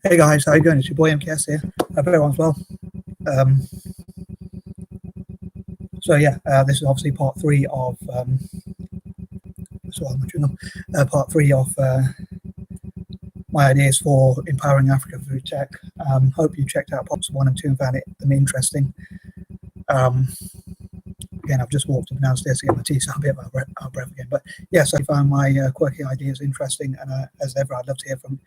Hey guys, how you going? It's your boy M.K.S here. Hope everyone's well. Um, so yeah, this is obviously part three of part three of my ideas for empowering Africa through tech. Hope you checked out parts 1 and 2 and found them interesting. Again, I've just walked up and downstairs to get my tea, so I'll be out of breath again. But yes, I found my quirky ideas interesting, and as ever, I'd love to hear from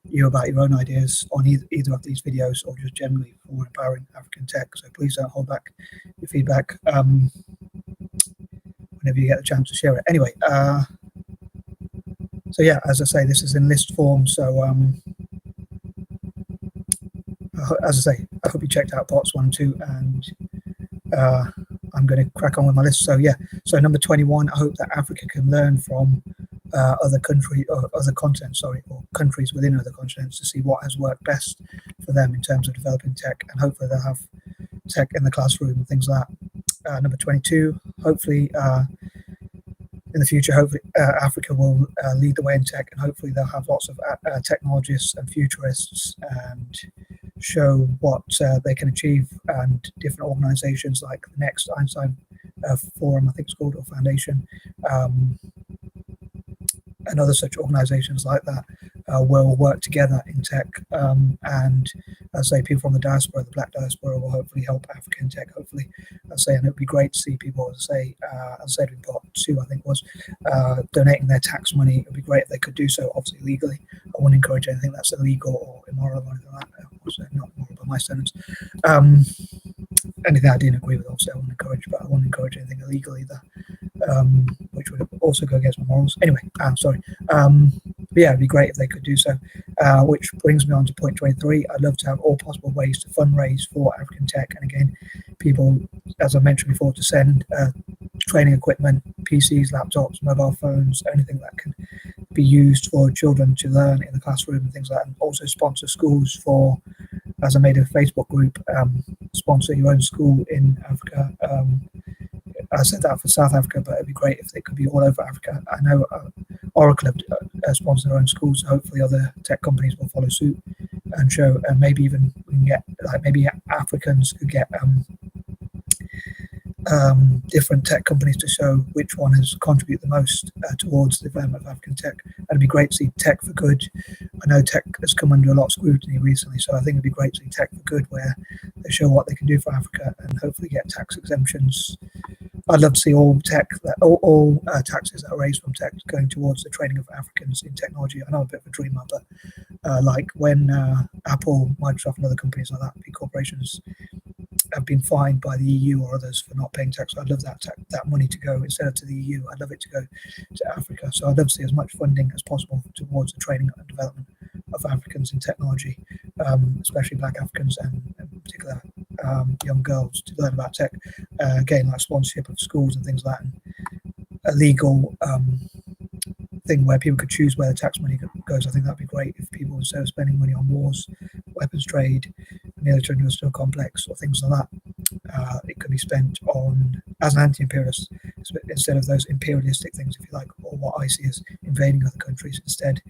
you about your own ideas on either of these videos or just generally for empowering African tech. So please don't hold back your feedback whenever you get the chance to share it. Anyway, so yeah, as I say, this is in list form. So as I say, I hope you checked out parts 1 and 2, and I'm going to crack on with my list. So yeah, so number 21, I hope that Africa can learn from other continents, or countries within other continents, to see what has worked best for them in terms of developing tech, and hopefully they'll have tech in the classroom and things like that. Number 22, hopefully in the future, hopefully Africa will lead the way in tech, and hopefully they'll have lots of technologists and futurists and show what they can achieve, and different organizations like the next Einstein Forum, I think it's called, or Foundation, and other such organizations like that will work together in tech, and as I say, people from the diaspora, the black diaspora, will hopefully help Africa in tech, hopefully. I say, and it would be great to see people, as I said in part 2, I think was, donating their tax money. It would be great if they could do so, obviously legally. I wouldn't encourage anything that's illegal or immoral or anything like that. Also, not moral by my standards. Anything I didn't agree with, obviously, I wouldn't encourage, but I wouldn't encourage anything illegal either, which would also go against my morals. Anyway, sorry. But yeah, it'd be great if they could do so. Which brings me on to point 23. I'd love to have all possible ways to fundraise for African tech. And again, people, as I mentioned before, to send training equipment, PCs, laptops, mobile phones, anything that can be used for children to learn in the classroom and things like that. And also sponsor schools for, as I made a Facebook group, sponsor your own school in Africa. I said that for South Africa, but it'd be great if it could be all over Africa. I know Oracle have sponsored their own schools, so hopefully other tech companies will follow suit and show, and maybe even we can get, like, maybe Africans could get different tech companies to show which one has contributed the most towards the development of African tech. And it'd be great to see Tech for Good. I know tech has come under a lot of scrutiny recently, so I think it'd be great to see Tech for Good, where they show what they can do for Africa and hopefully get tax exemptions. I'd love to see all taxes that are raised from tech going towards the training of Africans in technology. I know I'm a bit of a dreamer, but like when Apple, Microsoft, and other companies like that, big corporations, have been fined by the EU or others for not paying tax. So I'd love that money to go, instead of to the EU, I'd love it to go to Africa. So I'd love to see as much funding as possible towards the training and development of Africans in technology, especially Black Africans, and in particular young girls, to learn about tech. Again, like sponsorship of schools and things like that, and a legal thing where people could choose where the tax money goes. I think that'd be great if people, instead of spending money on wars, weapons trade, military industrial complex, or things like that, it could be spent on, as an anti-imperialist, instead of those imperialistic things, if you like, or what I see as invading other countries. Instead,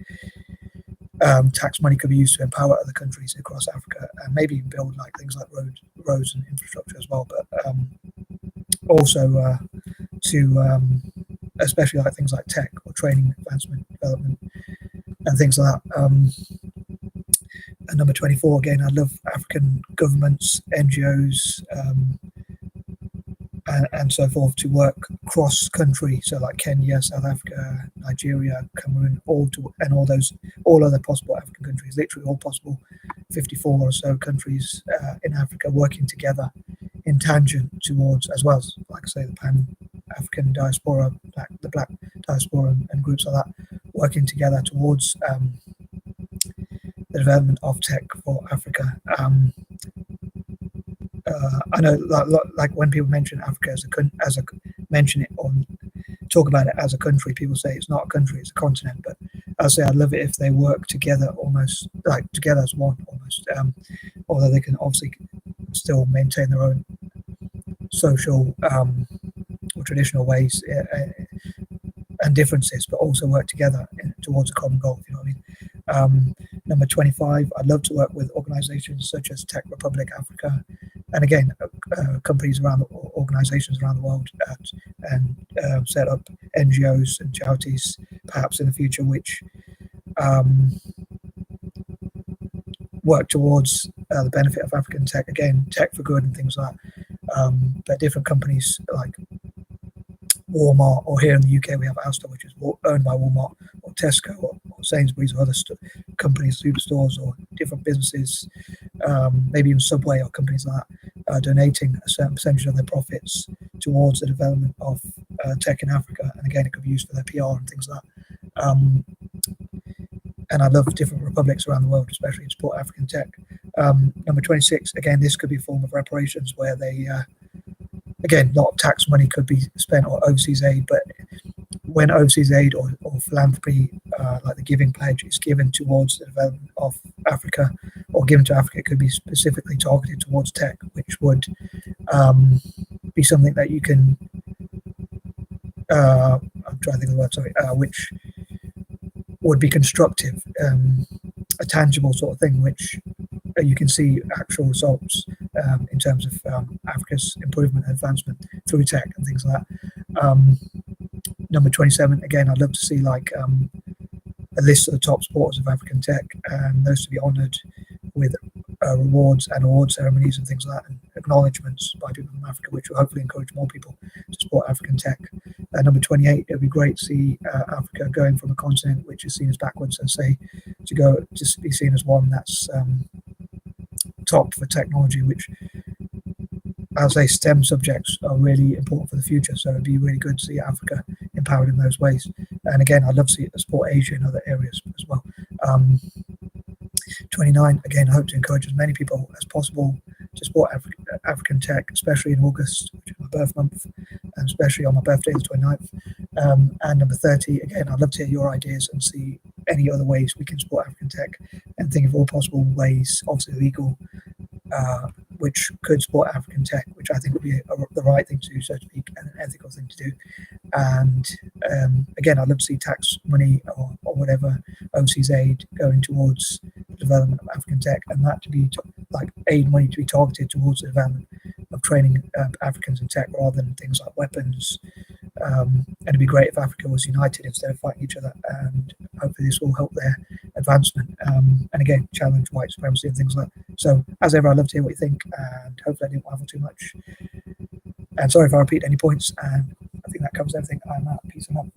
tax money could be used to empower other countries across Africa, and maybe build like things like roads and infrastructure as well, but also to especially like things like tech or training, advancement, development, and things like that. And number 24, again, I love African governments, NGOs, and so forth, to work cross-country. So like Kenya, South Africa, Nigeria, Cameroon, all other possible African countries, literally all possible 54 or so countries in Africa, working together in tangent towards, as well as, like I say, the Pan-African diaspora, the Black diaspora, and groups like that, working together towards the development of tech for Africa. I know, like when people mention Africa mention it or talk about it as a country, people say it's not a country, it's a continent. But I say I'd love it if they work together, almost like together as one, almost. Although they can obviously still maintain their own social or traditional ways and differences, but also work together towards a common goal, if you know what I mean. Number 25, I'd love to work with organizations such as Tech Republic Africa, and again, companies around, organizations around the world, and set up NGOs and charities, perhaps in the future, which work towards the benefit of African tech, again, tech for good and things like that. But different companies like Walmart, or here in the UK we have Asda, which is owned by Walmart, or Tesco, or Sainsbury's, or other companies, superstores, or different businesses, maybe even Subway or companies like that, donating a certain percentage of their profits towards the development of tech in Africa. And again, it could be used for their PR and things like that. And I love different republics around the world, especially to support African tech. Number 26, again, this could be a form of reparations where they, again, a lot of tax money could be spent on overseas aid, but when overseas aid or philanthropy, like the Giving Pledge, is given towards the development of Africa, or given to Africa, it could be specifically targeted towards tech, which would be something that you can, I'm trying to think of the word, sorry, which would be constructive, a tangible sort of thing, which you can see actual results in terms of Africa's improvement and advancement through tech and things like that. Number 27, again, I'd love to see like a list of the top supporters of African tech, and those to be honoured with rewards and award ceremonies and things like that, and acknowledgements by people from Africa, which will hopefully encourage more people to support African tech. Number 28, it would be great to see Africa going from a continent which is seen as backwards, and say to go to be seen as one that's top for technology, which, I'll say, STEM subjects are really important for the future. So it'd be really good to see Africa empowered in those ways. And again, I'd love to see it support Asia in other areas as well. 29, again, I hope to encourage as many people as possible to support African tech, especially in August, which is my birth month, and especially on my birthday, the 29th. And number 30, again, I'd love to hear your ideas and see any other ways we can support African tech, and think of all possible ways, obviously legal, which could support African tech, which I think would be the right thing to do, so to speak, and an ethical thing to do. And again, I'd love to see tax money or whatever, overseas aid, going towards the development of African tech, and that to be like aid money to be targeted towards the development of training Africans in tech, rather than things like weapons. And it'd be great if Africa was united instead of fighting each other, and hopefully this will help their advancement, and again, challenge white supremacy and things like that. So as ever, I'd love to hear what you think, and hopefully I didn't waffle too much. And sorry if I repeat any points, and I think that covers everything. I'm out. Peace and love.